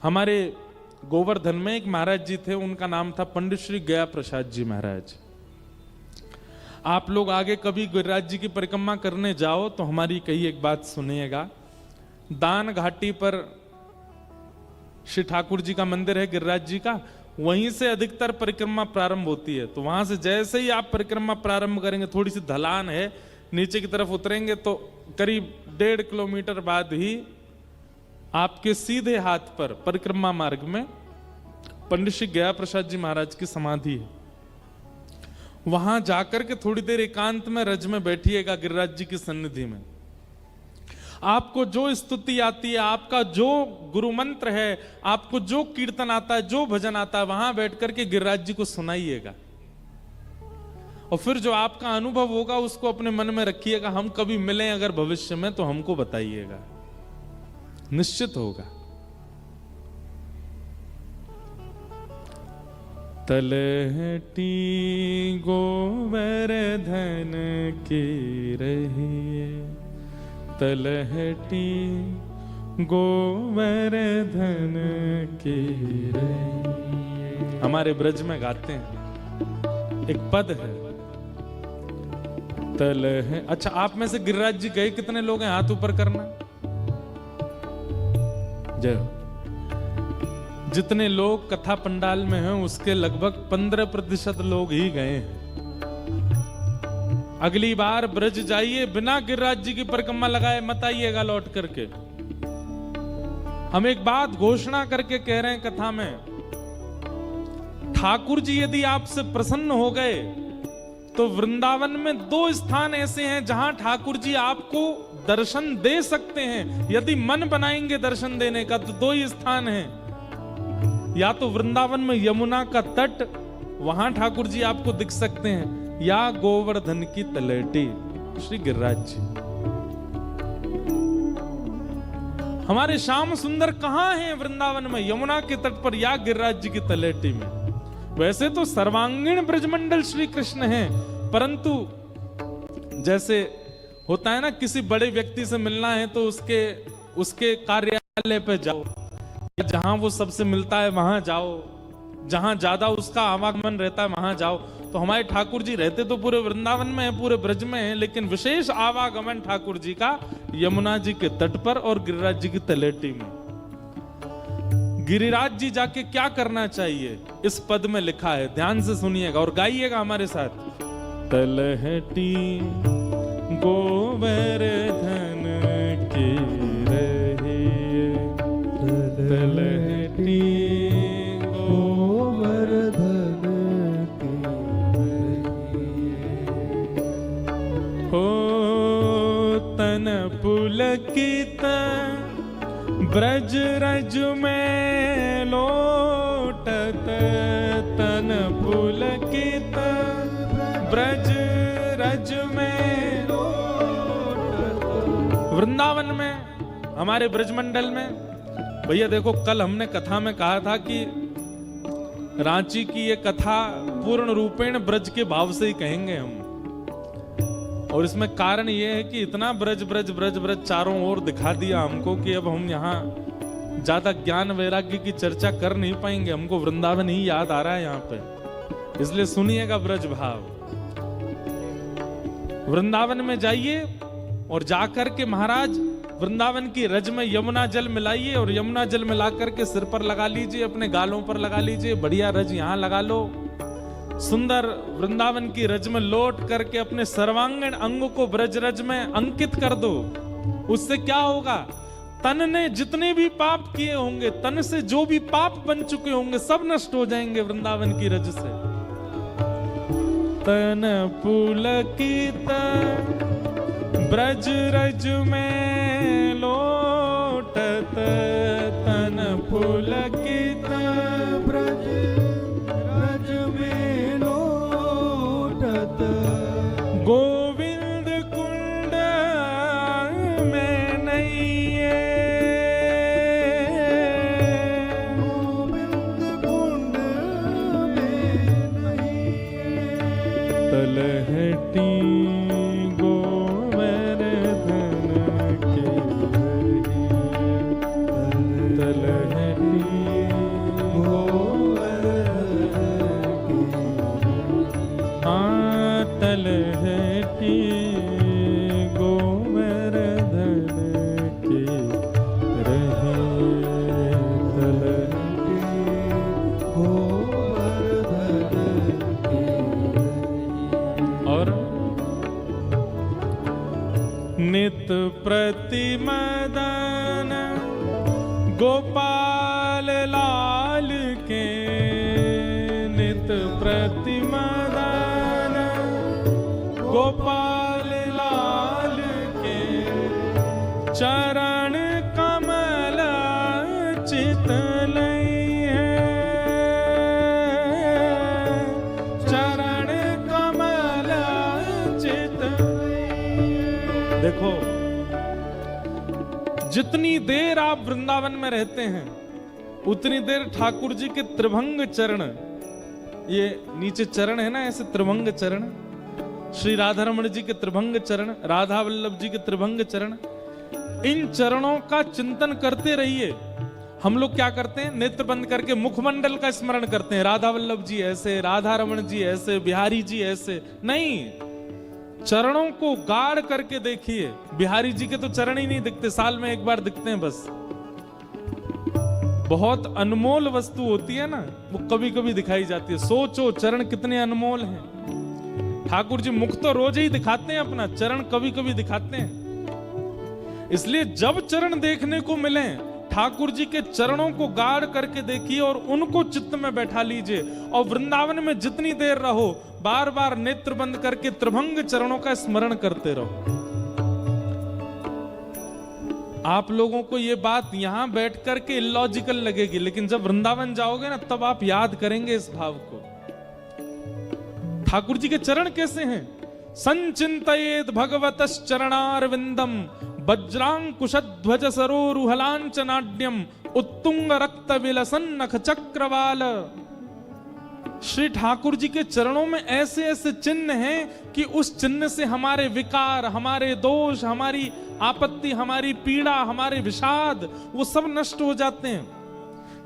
हमारे गोवर्धन में एक महाराज जी थे, उनका नाम था पंडित श्री गया प्रसाद जी महाराज। आप लोग आगे कभी गिरिराज जी की परिक्रमा करने जाओ तो हमारी कही एक बात सुनिएगा। दान घाटी पर श्री ठाकुर जी का मंदिर है, गिरिराज जी का, वहीं से अधिकतर परिक्रमा प्रारंभ होती है। तो वहां से जैसे ही आप परिक्रमा प्रारंभ करेंगे, थोड़ी सी ढलान है, नीचे की तरफ उतरेंगे तो करीब 1.5 किलोमीटर बाद ही आपके सीधे हाथ पर परिक्रमा मार्ग में पंडित श्री गया प्रसाद जी महाराज की समाधि है। वहां जाकर के थोड़ी देर एकांत में रज में बैठिएगा गिरिराज जी की सन्निधि में। आपको जो स्तुति आती है, आपका जो गुरु मंत्र है, आपको जो कीर्तन आता है, जो भजन आता है, वहां बैठ करके गिरिराज जी को सुनाइएगा। और फिर जो आपका अनुभव होगा उसको अपने मन में रखिएगा। हम कभी मिलें अगर भविष्य में तो हमको बताइएगा, निश्चित होगा। तलहटी गोवर्धन की रहिए, तलहटी गोवर्धन की रहिए। हमारे ब्रज में गाते हैं, एक पद है तलह। अच्छा, आप में से गिरिराज जी गए कितने लोग हैं? हाथ ऊपर करना। जय हो। जितने लोग कथा पंडाल में हैं उसके लगभग 15% लोग ही गए हैं। अगली बार ब्रज जाइए, बिना गिरिराज जी की परिक्रमा लगाए मत आइएगा लौट करके। हम एक बात घोषणा करके कह रहे हैं कथा में, ठाकुर जी यदि आपसे प्रसन्न हो गए तो वृंदावन में 2 स्थान ऐसे हैं जहां ठाकुर जी आपको दर्शन दे सकते हैं। यदि मन बनाएंगे दर्शन देने का तो 2 ही स्थान हैं, या तो वृंदावन में यमुना का तट, वहां ठाकुर जी आपको दिख सकते हैं, या गोवर्धन की तलहटी श्री गिरिराज जी। हमारे श्याम सुंदर कहां हैं वृंदावन में? यमुना के तट पर या गिरिराज जी की तलहटी में। वैसे तो सर्वांगीण ब्रजमंडल श्री कृष्ण हैं, परंतु जैसे होता है ना, किसी बड़े व्यक्ति से मिलना है तो उसके कार्यालय पे जाओ, जहां वो सबसे मिलता है वहां जाओ, जहां ज्यादा उसका आवागमन रहता है वहां जाओ। तो हमारे ठाकुर जी रहते तो पूरे वृंदावन में है, पूरे ब्रज में है, लेकिन विशेष आवागमन ठाकुर जी का यमुना जी के तट पर और गिरिराज जी की तलहटी में। गिरिराज जी जाके क्या करना चाहिए इस पद में लिखा है, ध्यान से सुनिएगा और गाइएगा हमारे साथ। तलहटी गोवर्धन की रहिए, तलहटी गोवर्धन की रहिए। हो तन पुलकित ब्रज रज में लोटत, तन पुलकित ब्रज रज में लोटत। वृंदावन में, हमारे ब्रजमंडल में, भैया देखो कल हमने कथा में कहा था कि रांची की ये कथा पूर्ण रूपेण ब्रज के भाव से ही कहेंगे हम। और इसमें कारण ये है कि इतना ब्रज ब्रज ब्रज ब्रज चारों ओर दिखा दिया हमको कि अब हम यहाँ ज्यादा ज्ञान वैराग्य की चर्चा कर नहीं पाएंगे। हमको वृंदावन ही याद आ रहा है यहाँ पे, इसलिए सुनिएगा ब्रज भाव। वृंदावन में जाइए और जाकर के महाराज वृंदावन की रज में यमुना जल मिलाइए और यमुना जल मिला करके सिर पर लगा लीजिए, अपने गालों पर लगा लीजिए। बढ़िया रज यहाँ लगा लो, सुंदर वृंदावन की रज में लौट करके अपने सर्वांगीण अंग को ब्रज रज में अंकित कर दो। उससे क्या होगा? तन ने जितने भी पाप किए होंगे, तन से जो भी पाप बन चुके होंगे, सब नष्ट हो जाएंगे वृंदावन की रज से। तन पुलकित ब्रज रज में लोटत, तन पुलकित ब्रज रज में लोटत। गोविंद कुंड में नैये, गोविंद कुंड में नैये। तलहटी गोवर्धन की रहिए, तलहटी गोवर्धन की रहे, तलहटी गोवर्धन की। और नित प्रतिमदन गोपाल लाल के, नित प्रतिमदन गोपाल लाल के चरण कमल चित लई है, चरण कमल चित। देखो, जितनी देर आप वृंदावन में रहते हैं उतनी देर ठाकुर जी के त्रिभंग चरण, ये नीचे चरण है ना ऐसे त्रिभंग चरण, श्री राधा रमण जी के त्रिभंग चरण, राधा वल्लभ जी के त्रिभंग चरण, इन चरणों का चिंतन करते रहिए। हम लोग क्या करते हैं, नेत्र बंद करके मुखमंडल का स्मरण करते हैं, राधा वल्लभ जी ऐसे, राधा रमण जी ऐसे, बिहारी जी ऐसे। नहीं, चरणों को गाढ़ करके देखिए। बिहारी जी के तो चरण ही नहीं दिखते, साल में एक बार दिखते हैं बस। बहुत अनमोल वस्तु होती है ना, वो कभी कभी दिखाई जाती है। सोचो चरण कितने अनमोल हैं। ठाकुर जी मुख तो रोज ही दिखाते हैं अपना, चरण कभी कभी दिखाते हैं। इसलिए जब चरण देखने को मिले, ठाकुर जी के चरणों को गाढ़ करके देखिए और उनको चित्त में बैठा लीजिए। और वृंदावन में जितनी देर रहो, बार बार नेत्र बंद करके त्रिभंग चरणों का स्मरण करते रहो। आप लोगों को ये बात यहां बैठ करके इलॉजिकल लगेगी, लेकिन जब वृंदावन जाओगे ना, तब आप याद करेंगे इस भाव को। ठाकुर जी के चरण कैसे हैं? संचिंतयेद भगवतश्चरणारविंदम वज्रांकुशध्वज सरोरुहलांचनाड्यम उत्तुंग रक्त विलसन नख चक्रवाल। श्री ठाकुर जी के चरणों में ऐसे ऐसे चिन्ह हैं कि उस चिन्ह से हमारे विकार, हमारे दोष, हमारी आपत्ति, हमारी पीड़ा, हमारे विषाद, वो सब नष्ट हो जाते हैं।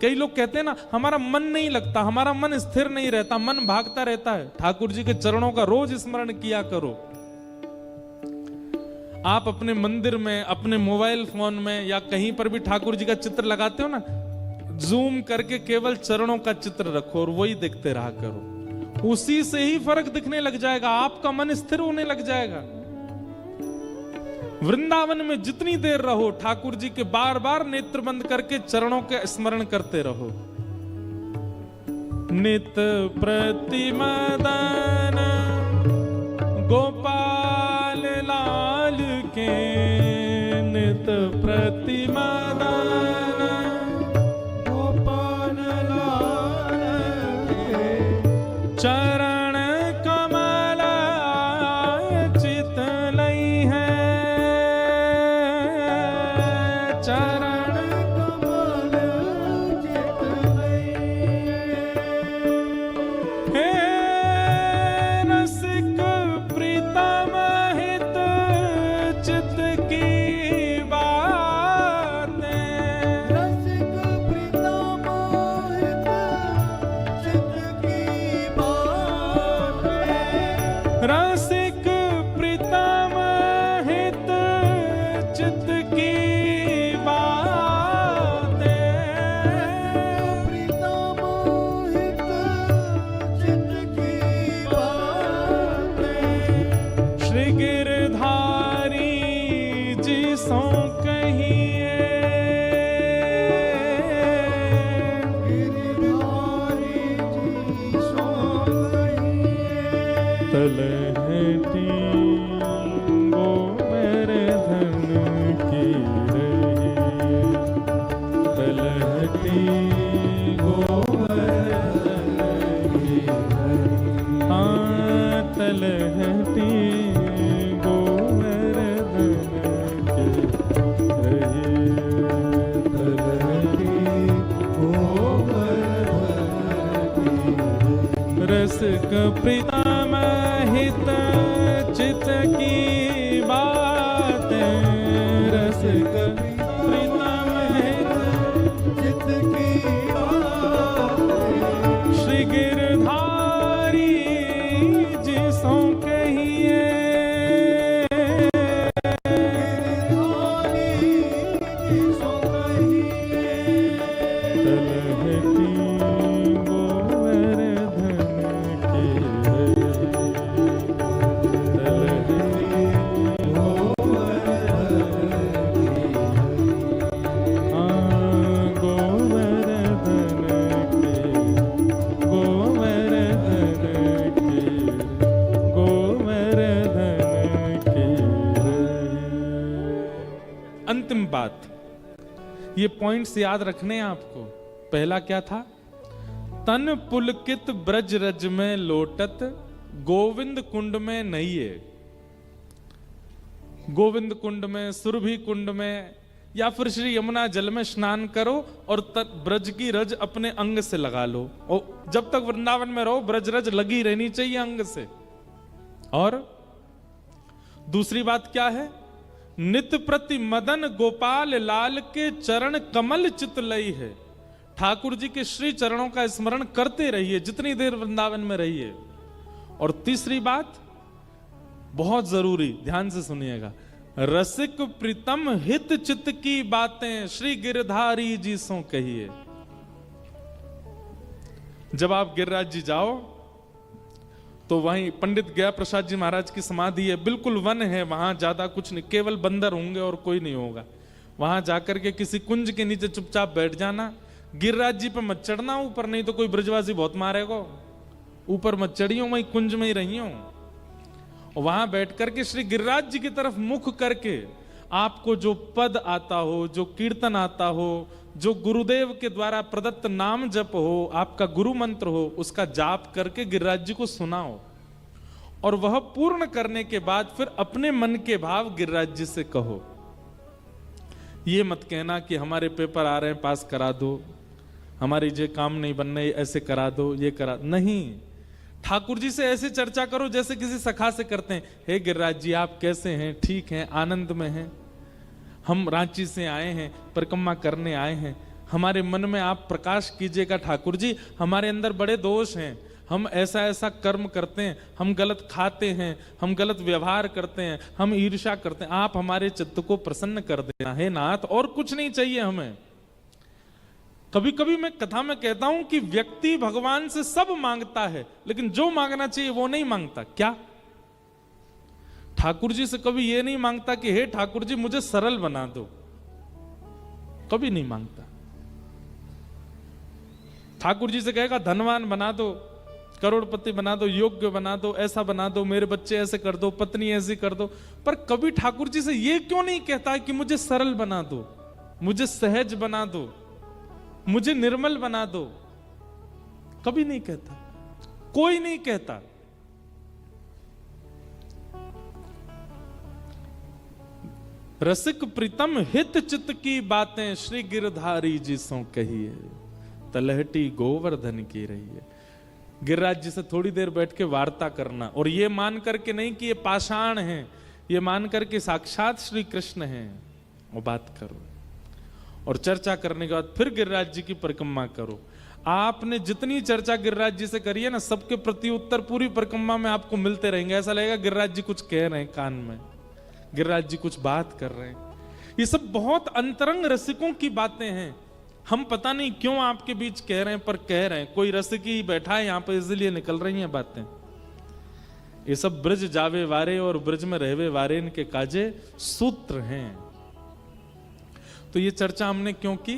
कई लोग कहते हैं ना, हमारा मन नहीं लगता, हमारा मन स्थिर नहीं रहता, मन भागता रहता है। ठाकुर जी के चरणों का रोज स्मरण किया करो। आप अपने मंदिर में, अपने मोबाइल फोन में या कहीं पर भी ठाकुर जी का चित्र लगाते हो ना, जूम करके केवल चरणों का चित्र रखो और वही देखते रहा करो। उसी से ही फर्क दिखने लग जाएगा, आपका मन स्थिर होने लग जाएगा। वृंदावन में जितनी देर रहो, ठाकुर जी के बार बार नेत्र बंद करके चरणों के स्मरण करते रहो। नित प्रतिमदन गोपाल लाल के, नित प्रतिमदन गोपाल लाल के चरण कमल चित लई है, चरण कमल चित लई है। रसिक प्रीतम हित चित की बातें, रसिक प्रीतम हित चित की बातें, रसिक प्रीतम हित चित की बातें, प्रीतम हित चित की बातें, श्री गिरधारी जी सो कहिए, गिरधारी जी सो गइए, तलहटी गोवर्धन की रही, तलहटी गोवर्धन की रही। हाँ, तलहटी गोवर्धन की रही, तलहटी गोवर्धन की रसिक प्रीतम हित चित की बातें, रसिक प्रीतम हित चित की तलहटी गोवर्धन की अंतिम बात, ये पॉइंट्स याद रखने हैं आपको। पहला क्या था? तन पुलकित ब्रज रज में लोटत, गोविंद कुंड में नहिए। गोविंद कुंड में, सुरभि कुंड में, या फिर श्री यमुना जल में स्नान करो और ब्रज की रज अपने अंग से लगा लो। और जब तक वृंदावन में रहो ब्रज रज लगी रहनी चाहिए अंग से। और दूसरी बात क्या है? नित प्रति मदन गोपाल लाल के चरण कमल चित लई है। ठाकुर जी के श्री चरणों का स्मरण करते रहिए जितनी देर वृंदावन में रहिए। और तीसरी बात बहुत जरूरी, ध्यान से सुनिएगा, रसिक प्रीतम हित चित की बातें श्री गिरधारी जी सो कहिए। जब आप गिरिराज जी जाओ तो वहीं पंडित गया प्रसाद जी महाराज की समाधि है, बिल्कुल वन है, वहां ज्यादा कुछ नहीं, केवल बंदर होंगे और कोई नहीं होगा। वहां जाकर के किसी कुंज के नीचे चुपचाप बैठ जाना। गिरिराज जी पे मत चढ़ना ऊपर, नहीं तो कोई ब्रजवासी बहुत मारेगा। ऊपर मत चढ़ियो, वहीं कुंज में ही रहियो। वहां बैठ करके श्री गिरिराज जी की तरफ मुख करके आपको जो पद आता हो, जो कीर्तन आता हो, जो गुरुदेव के द्वारा प्रदत्त नाम जप हो, आपका गुरु मंत्र हो, उसका जाप करके गिरिराज जी को सुनाओ। और वह पूर्ण करने के बाद फिर अपने मन के भाव गिरिराज जी से कहो। ये मत कहना कि हमारे पेपर आ रहे हैं, पास करा दो, हमारी ये काम नहीं बन रहे, ऐसे करा दो, ये करा नहीं। ठाकुर जी से ऐसे चर्चा करो जैसे किसी सखा से करते हैं। हे गिरिराज जी, आप कैसे हैं? ठीक हैं, आनंद में हैं। हम रांची से आए हैं, परिक्रमा करने आए हैं, हमारे मन में आप प्रकाश कीजिएगा ठाकुर जी, हमारे अंदर बड़े दोष हैं, हम ऐसा ऐसा कर्म करते हैं, हम गलत खाते हैं, हम गलत व्यवहार करते हैं, हम ईर्ष्या करते हैं, आप हमारे चित्त को प्रसन्न कर देना है नाथ, और कुछ नहीं चाहिए हमें। कभी कभी मैं कथा में कहता हूं कि व्यक्ति भगवान से सब मांगता है, लेकिन जो मांगना चाहिए वो नहीं मांगता। क्या? ठाकुर जी से कभी ये नहीं मांगता कि हे ठाकुर जी मुझे सरल बना दो, कभी नहीं मांगता। ठाकुर जी से कहेगा धनवान बना दो, करोड़पति बना दो, योग्य बना दो, ऐसा बना दो, मेरे बच्चे ऐसे कर दो, पत्नी ऐसी कर दो। पर कभी ठाकुर जी से ये क्यों नहीं कहता कि मुझे सरल बना दो, मुझे सहज बना दो, मुझे निर्मल बना दो? कभी नहीं कहता, कोई नहीं कहता। रसिक प्रीतम हित चित की बातें श्री गिरधारी जी सो कहिए, तलहटी गोवर्धन की रही है। गिरिराज जी से थोड़ी देर बैठ के वार्ता करना, और ये मान करके नहीं कि ये पाषाण हैं, ये मान करके साक्षात श्री कृष्ण हैं, वो बात करो। और चर्चा करने के बाद फिर गिरिराज जी की परिक्रमा करो। आपने जितनी चर्चा गिरिराज जी से करी है ना, सबके प्रति उत्तर पूरी परिक्रमा में आपको मिलते रहेंगे। ऐसा लगेगा गिरिराज जी कुछ कह रहे हैं कान में, गिरिराज जी कुछ बात कर रहे हैं। ये सब बहुत अंतरंग रसिकों की बातें हैं, हम पता नहीं क्यों आपके बीच कह रहे हैं, पर कह रहे हैं। कोई रसिक ही बैठा है यहाँ पे, इसलिए निकल रही हैं बातें। ये सब ब्रज जावे वारे और ब्रज में रहवे वारे इनके काजे सूत्र हैं। तो ये चर्चा हमने क्यों की?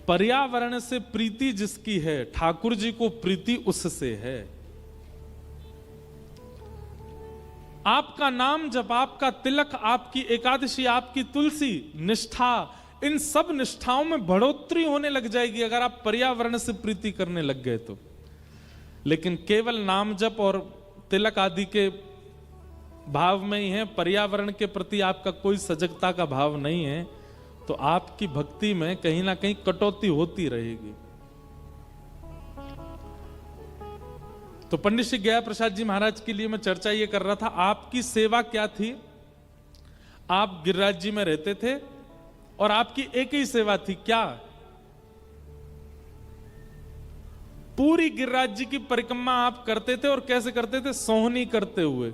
पर्यावरण से प्रीति जिसकी है, ठाकुर जी को प्रीति उससे है। आपका नाम जब, आपका तिलक, आपकी एकादशी, आपकी तुलसी, निष्ठा, इन सब निष्ठाओं में बढ़ोतरी होने लग जाएगी अगर आप पर्यावरण से प्रीति करने लग गए तो। लेकिन केवल नाम जप और तिलक आदि के भाव में ही है, पर्यावरण के प्रति आपका कोई सजगता का भाव नहीं है, तो आपकी भक्ति में कहीं ना कहीं कटौती होती रहेगी। तो पंडित श्री गया प्रसाद जी महाराज के लिए मैं चर्चा ये कर रहा था, आपकी सेवा क्या थी? आप गिरिराज जी में रहते थे और आपकी एक ही सेवा थी, क्या? पूरी गिरिराज जी की परिक्रमा आप करते थे, और कैसे करते थे? सोहनी करते हुए।